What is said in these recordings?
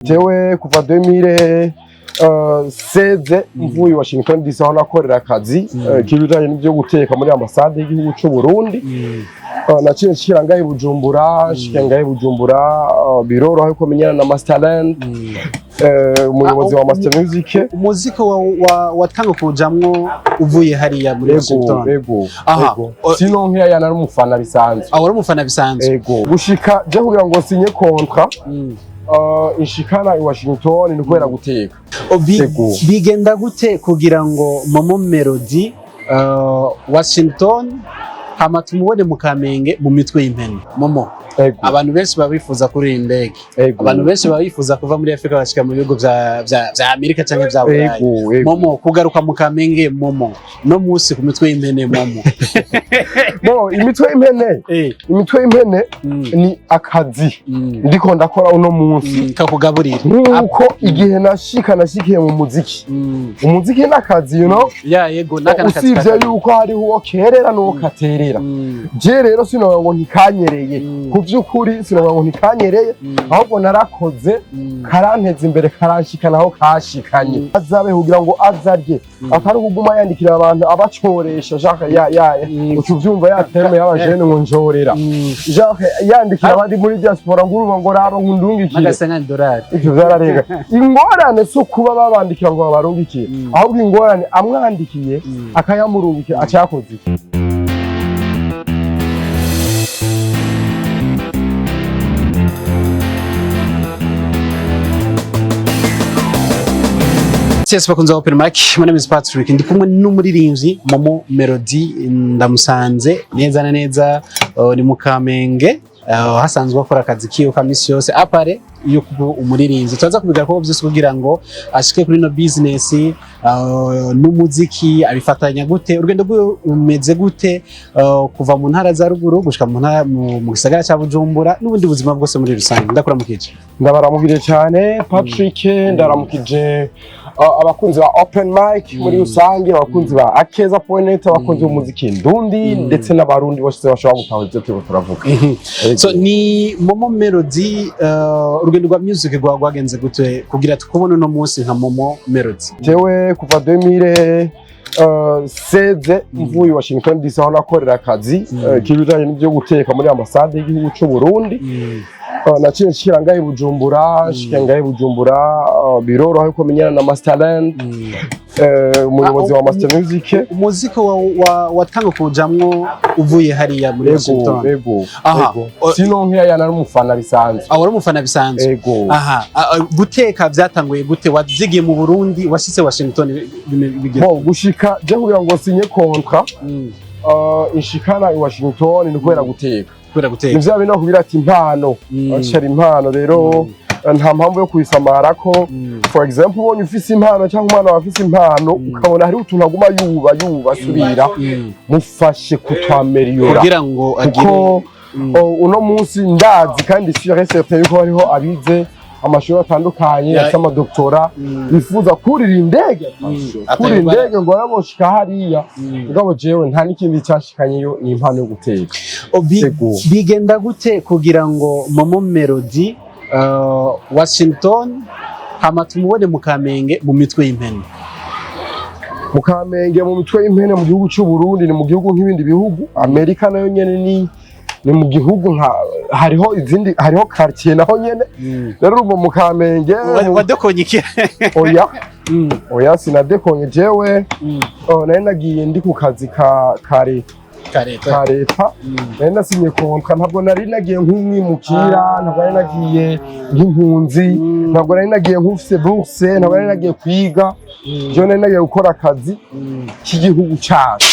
Jewe kuva 2016 mvuye Washington DC aho nakorera akazi k'ibijanye n'ivyo guteka muri ambasade y'igihugu c'u Burundi. Naciye nshira ngahe Bujumbura, biroroha yuko menyana na Masterland, umuyobozi wa Master Music. Umuziki watanga kujamwo uvuye hariya muri Washington. Ego. Sino nkiya yana ari umufana bisanzwe. Wari umufana bisanzwe. Ego. Gushika je kugira ngo sinye contrat. Inshikana i Washington ni kubera guteka. Bigenda gute kugira ngo Momo Melody Washington hama tumubone mu Kamenge mu mitwe y'impene Momo? Abantu benshi babifuza kuri indege, abantu benshi babifuza kuva muri Afrika bashika mu bihugu vya Amerika canke vya Burayi. Momo kugaruka mu Kamenge Momo no musi ku mitwe y'impene Momo. Imitwe y'impene ni akazi ndiko ndakora uno munsi kakugaburira nuko igihe nashikiye mu muziki. Umuziki n'akazi, you know? Yego nakana kazi. Usivye yuko hari uwo kerera n'uwo katerera. Je rero sinovuga ngo ntikanyereye. Kuvyukuri sinovuga ngo ntikanyereye, ahubwo narakoze karanteza imbere karanshikana aho kashikanye. Azabe kugira ngo azarye atari kuguma yandikira abantu abacoresha Jacques ucuvyumva yaterme y'abajene ngo njorera. Jacques yandikira abandi muri diaspora nguruba ngo raba nkundungikire $50. Ivyo vyararenga. Ingorane so kuba babandikira ngo babarungikire, ahubwo ingorane amwandikiye akayamurungikira acakoze. Yes, bakunze open mic. My name is Patrick. Ndi kumwe n'umuririmvyi Momo Melody, ndamusanze neza na neza ni mu Kamenge, hasanzwe akora akazi kiyo kamisi yose apare yo kuba umuririmvyi. Tuzaza kubiga ko byose kugira ngo ashike kuri no business n'umuziki abifatanya gute, urugendo rwe umeze gute, kuva mu ntara za ruguru gushika mu gisagara cya Bujumbura n'ubundi buzima bwose muri rusange. Ndakuramukije. Ndabaramukije cyane Patrick, ndaramukije abakunzi ba open mic muri rusange, abakunzi ba akeza.net, abakunzi b'umuziki ndundi ndetse n'abarundi bose bashobora gutaha ibyo turiko turavuga. So ni Momo Melody, urugendo rwa music rwagenze gute kugira tukubone no munsi nka Momo Melody? Jewe kuva 2016 mvuye Washington DC aho nakorera akazi k'ibijanye n'ivyo guteka muri ambasade y'igihugu c'u Burundi. Naciye nshira ngahe Bujumbura, biroroha yuko menyana na Masterland, umuyobozi wa Master Music. Umuziki watanga kujamwo uvuye hariya muri Washington. Ego. Sino nkiya yana ari umufana bisanzwe. Wari umufana bisanzwe. Ego. Guteka vyatanguye gute? Wazigiye mu Burundi washitse Washington bigeze? Gushika je kugira ngo sinye contrat inshikana i Washington ni kubera guteka. Nivyo bintu kubira ati impano, ashari impano rero nta mpamvu yo kuyisamara ko for example ubonye ufise impano cyangwa umwana wafise impano ukabona hari utuntu aguma yuba subira mufashe kutwameliora kugira ngo agire uno munsi ndazi kandi sûr et certain yuko hariho abize amashuri atandukanye y'ama doctora bifuza kurira indege ngo yaboshika hariya ngabo jewe nta nikindi cyashikanyeyo ni impano yo guteka. Bigenda gute kugira ngo Momo Melody Washington hama tumubone mu Kamenge mu mitwe y'impene? Mu Kamenge mu mitwe y'impene mu gihugu c'u Burundi ni mu gihugu nk'ibindi bihugu. Amerika nayo nyene ni mu gihugu hariho quartier naho nyene. Rero mu Kamenge wadekonye oya sinadekonye jewe nari nagiye ndi ku kazi ka leta nari nasinye kontra, ntabwo nari nagiye nk'umwimukira, ntabwo nari nagiye nk'impunzi, ntabwo nari nagiye nk'ufise bourse, ntabwo nari nagiye kwiga. Je nari nagiye gukora akazi k'igihugu cyacu,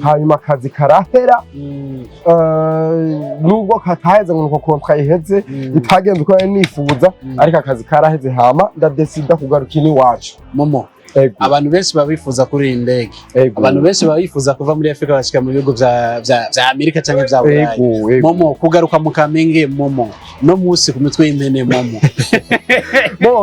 hanyuma akazi karahera nubwo kataheze ngo kontra iheze itagenze uko nifuza, ariko akazi karaheze hama ndadesida kugaruka iwacu. Momo, abantu benshi babifuza kuri indege, abantu benshi babifuza kuva muri Afrika bashika mu bihugu vya Amerika canke vya Burayi. Momo kugaruka mu Kamenge Momo no musi ku mitwe y'impene Momo.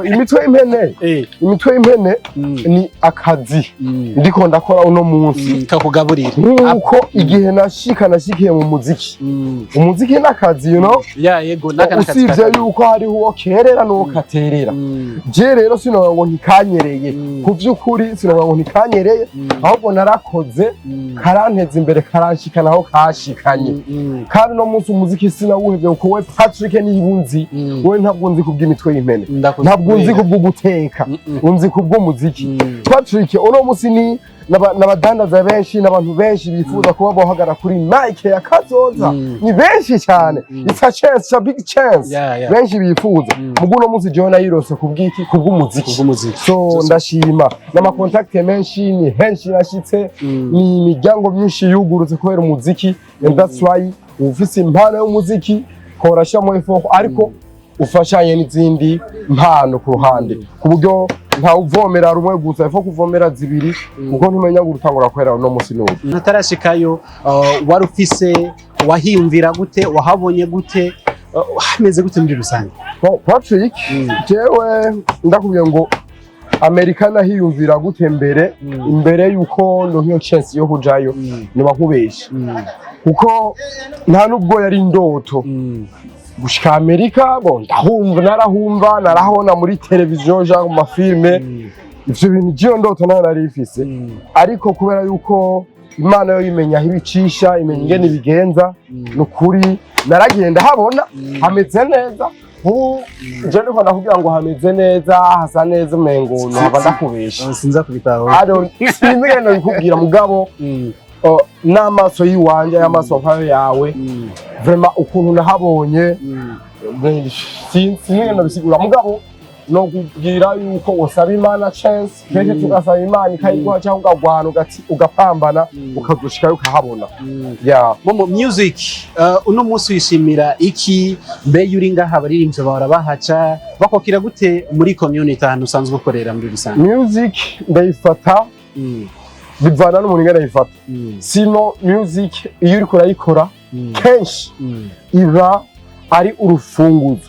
so imitwe y'impene imitwe y'impene ni akazi ndiko ndakora uno munsi kakugaburira nkuko igihe nashikiye mu muziki umuziki n'akazi yego n'akazi usivye yuko hariho uwo kerera n'uwo katerera je rero sinovuga ngo ntikanyereye ku vy'ukuri sinovuga ngo ntikanyereye ahubwo narakoze karanteza imbere karanshikana aho kashikanye kandi no munsi umuziki sinawuhevye kuko we Patrick niyibunzi we ntabwo nzi kubw'imitwe y'impene ntabwo nzi kubwo guteka unzi kubw'umuziki Patrick uno munsi ni n'abadandaza benshi n'abantu benshi bifuza kuba bohagara kuri mic ya kazoza ni benshi cyane it's a chance a big chance benshi bifuza mugu no munsi John ayirose kubw'umuziki so ndashima n'ama contact menshi ni henshi yashitse ni imiryango myinshi yugurutse kubera umuziki and that's why ufise impano y'umuziki korashamo effort ariko ufashanye n'izindi mpano ku ruhande ku buryo nta uvomera rumwe gusa ifo kuvomera zibiri kuko ntumenya gutangura kwera no musi n'ubu natarashikayo wari ufise wahiyumvira gute wahabonye gute hameze gute muri rusange Patrick jewe ndakubwiye ngo Amerika nahiyumvira gute imbere yuko ndonkiyo chance yo kujayo niba nkubesha kuko nta nubwo yari indoto gushika Amerika narahumva narahona muri televiziyo mu mafilme ivyo bintu giyo ndoto narifise ariko kubera yuko Imana yo imenya ibicisha imenya ingene bigenza nukuri naragenda habona hameze neza je ndiko ndakugira ngo hameze neza hasa neza umengo naba ndakubesha sinza kubitaho sinzi ngene bikubwira mugabo n'amaso yiwanje y'amaso nkayo yawe vraiment ukuntu nahabonye sinzi ngene bisigura mugabo no kugira yuko usaba Imana chance keke tugasaba Imana ikayiguha cyangwa ugagwana ugapambana ukagushika ukahabona Momo music uno munsi wishimira iki mbe yuri ngaha baririmbye barabahaca bakokira gute muri community ahantu usanzwe ukorera muri rusange music ndayifata bivana n'umuntu ngene ayifata sino music iyo uri kurayikora kenshi iba ari urufunguzo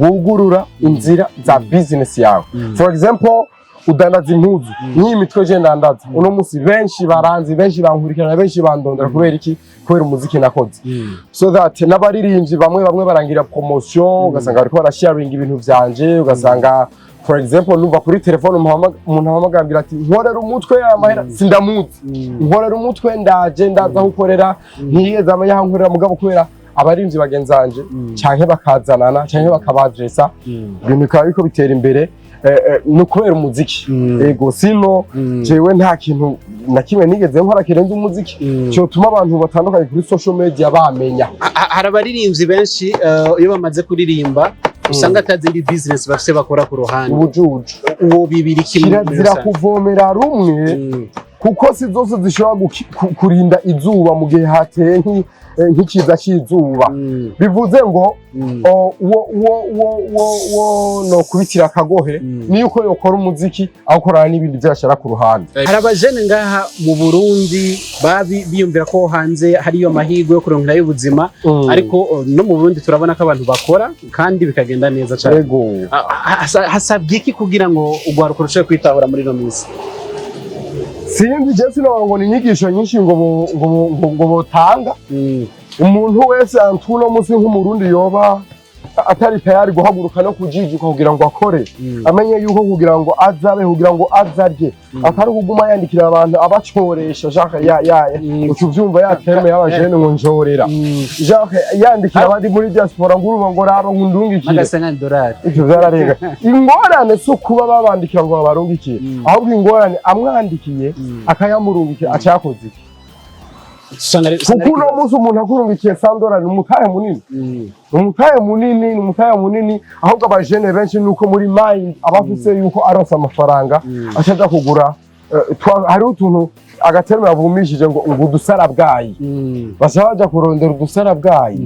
rwugurura inzira za business yawe for example udandaza impuzu n'imitwe je ndandaza uno munsi benshi baranzi benshi bankurikirana benshi bandondera kubera iki kubera umuziki nakoze so that n'abaririmbyi bamwe barangira promotion ugasanga bariko barasharing ibintu vyanje ugasanga for example numva kuri telefone umuntu ahamagambira ati nkorera umutwe amahera sindamuzi nkorera umutwe ndaza gukorera ntiyeze amanya nkorera mugabo kubera abarimvyi bagenzanje canke bakazanana canke bakabadressa ibintu bikaba biko bitera imbere no kubera umuziki ego sino jewe nta kintu na kimwe nigeze nkora kirenze umuziki cyo tuma abantu batandukanye kuri social media bamenya hari abaririmbyi benshi iyo bamaze kuririmba usanga atazindi business bafise bakora ku ruhande ubujuju uwo bibiri kimwe zirakuvomera rumwe kuko si zose zishobora kurinda izuba mu gihe hateye nk'ikiza cy'izuba bivuze ngo no kubitira akagohe niyo uko yokora umuziki aho korana n'ibindi byashara ku ruhande hari abajene ngaha mu Burundi biyumvira ko hanze hari yo mahirwe yo kuronka y'ubuzima ariko no mu Burundi turabona ko abantu bakora kandi bikagenda neza cyane yego hasabye iki kugira ngo ugwaruko rushe kwitahura muri no minsi sinzi je sino ni inyigisho nyinshi ngo botanga umuntu wese antuno musi nk'umurundi yoba atari tayari guhaguruka no kujijuka kugira ngo akore amenye yuko kugira ngo azabe kugira ngo azarye atari kuguma yandikira abantu abacoresha Jacques ucuvyumva yateme y'abajene ngo njorera Jacques yandikira abandi muri diaspora nguruba ngo raba nkundungikire $50 ivyo byararenga ingorane so kuba babandikira ngo babarungikire ahubwo ingorane amwandikiye akayamurungikira acakoze kuko uno munsi umuntu akurungikiye $100 ni umutahe munini ahubwo abajene benshi nuko muri mind abafise yuko aronse amafaranga acaja kugura hari utuntu agaterme yavumishije ngo udusara bwayi bashaka baja kurondera udusara bwayi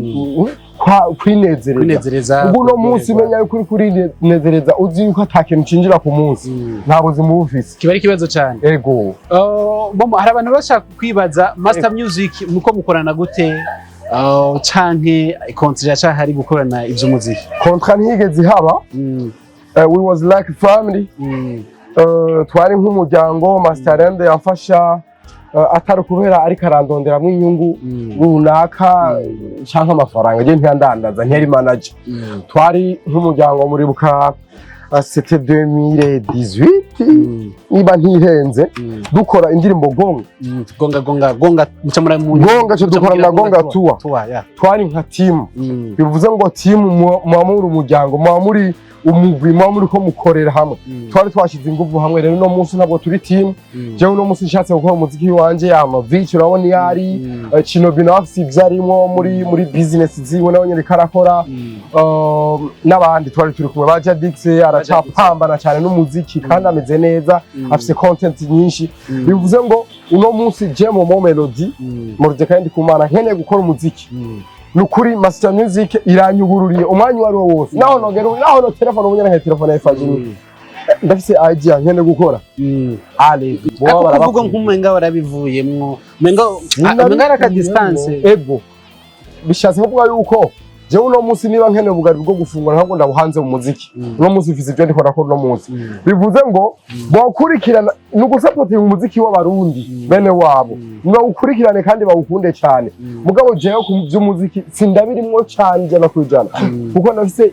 kwinezereza ubwo no munsi menya yuko uri kurinezereza uzi yuko atakintu cinjira ku munsi nta buzima bufise kiba ari kibazo cyane ego Momo hari abantu bashaka kwibaza master music muko mukorana gute canke contrat cyahari gukorana ivy'umuziki contrat ntiyigeze haba we was like family. Twari nk'umuryango. Masterende yafasha atari kubera ariko arandonderamwo inyungu runaka canke amafaranga je ntiyandandaza ntiyari manager. Twari nk'umuryango muribuka c'était 2018 niba ntihenze dukora indirimbo gonga mucamura mu gonga cyo dukora na gonga tuwa twari nka team bivuze ngo team muri umuryango muri umugwi muri ko mukorera hamwe twari twashize ingufu hamwe rero no munsi ntabwo turi team jewe no munsi nshatse gukora umuziki wanje Vyansavye urabona yari kino binafsi vyarimo muri business ziwe nawe nyene karakora n'abandi twari turi kumwe baje Dix aracapambana cyane n'umuziki kandi ameze neza afise content nyinshi bivuze ngo uno munsi je Momo Melody muruje kandi kumana nkeneye gukora umuziki nukuri Master Music iranyugururiye umwanya wari wose naho nogero naho no telefone ubunyana nka telefone yafajini ndafise idea nkene gukora ale bo baravuga nk'umenga barabivuyemwo menga ka distance ego bishatse kuvuga yuko je uno munsi niba nkene bugari bwo gufungura ntabwo ndabuhanze mu muziki uno munsi ufise ibyo ndikora ko uno munsi bivuze ngo bokurikirana n'ugusapotinga umuziki w'abarundi bene wabo ngo ukurikirane kandi bawukunde cyane mugabo jewe ku by'umuziki sindabirimwo cyane na kujana kuko nafise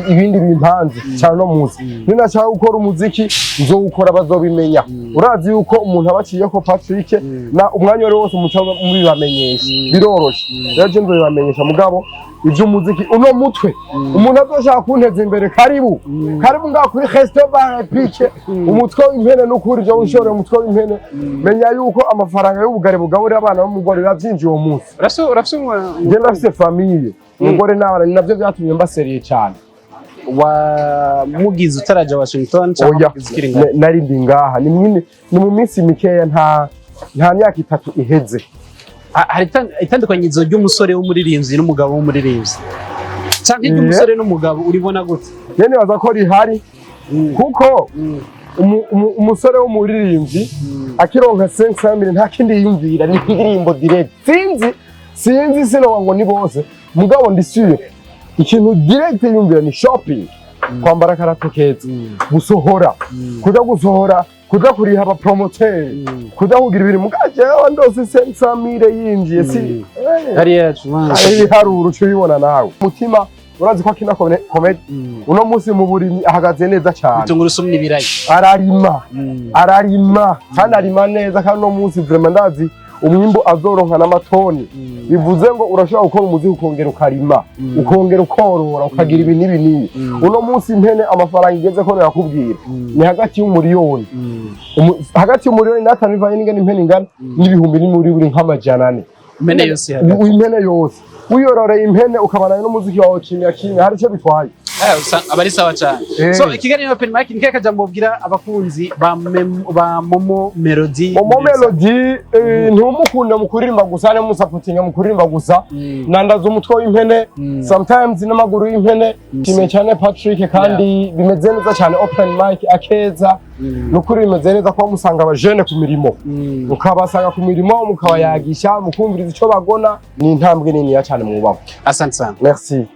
ibindi bimpanze cyane no munsi nina cyangwa gukora umuziki nzo gukora bazobimenya urazi yuko umuntu abaciye ko Patrick na umwanya wose umucaga muri bamenyesha biroroshe rero je nzo bamenyesha mugabo ivyo muziki uno mutwe umuntu azoshaka kunteza imbere karibu ngaho kuri restaurant pique umutwe w'impene n'ukuri je ushore umutwe w'impene menya yuko amafaranga y'ubugare bugaburira abana b'umugore bavyinjiye uwo munsi urafise je nafise famille umugore n'abana navyo byatumye mbaseriye cyane wa mugize utaraja Washington cyangwa zikiringa nari ndi ngaha ni mu minsi mikeya nta myaka 3 iheze. Hari itandukanyizo ry'umusore w'umuririmbyi n'umugabo w'umuririmbyi cyangwa ry'umusore n'umugabo uribona gute? Yene baza ko rihari kuko umusore w'umuririmbyi akironka 500 nta kindi yumvira ni indirimbo direct sinzi sino ngo ni bose mugabo ndisuye ikintu direct yumvira ni shopping kwambara karatokeza gusohora kuja kuriha aba promoter kuja kugira ibiri mugaje ndose 500 yinjiye si ari yacu ari haruru cyo yibona nawe mutima urazi ko akina comedy uno munsi mu burimi ahagaze neza cyane bitungurusumwe ibirayi ararima kandi arima neza kandi no munsi vraiment ndazi umwimbo azoronka n'amatoni bivuze ngo urashobora gukora umuziki ukongera ukarima ukongera ukorora ukagira ibi n'ibi uno munsi impene amafaranga igeze ko yakubwira ni hagati y'umuriyoni hagati y'umuriyoni n'atanu bivanye n'ingene impene ingana n'ibihumbi n'imuri buri nk'amajana 4 impene yose uyororeye impene ukabana n'umuziki wawe kimya hari cyo bitwaye abari sawa cyane so ikiganiro open mic ni kaka jambo bwira abakunzi ba Momo Melody ntumukunda mukuririmba gusa ne musapotinga mukuririmba gusa nandaza umutwe w'impene sometimes n'amaguru y'impene kimwe cyane Patrick kandi bimeze neza cyane open mic akeza nukuri bimeze neza ko musanga abajene ku mirimo ukabasanga ku mirimo mukabayagisha mukumviriza ico bagona ni intambwe nini ya cyane mu babo. Asante sana. Merci.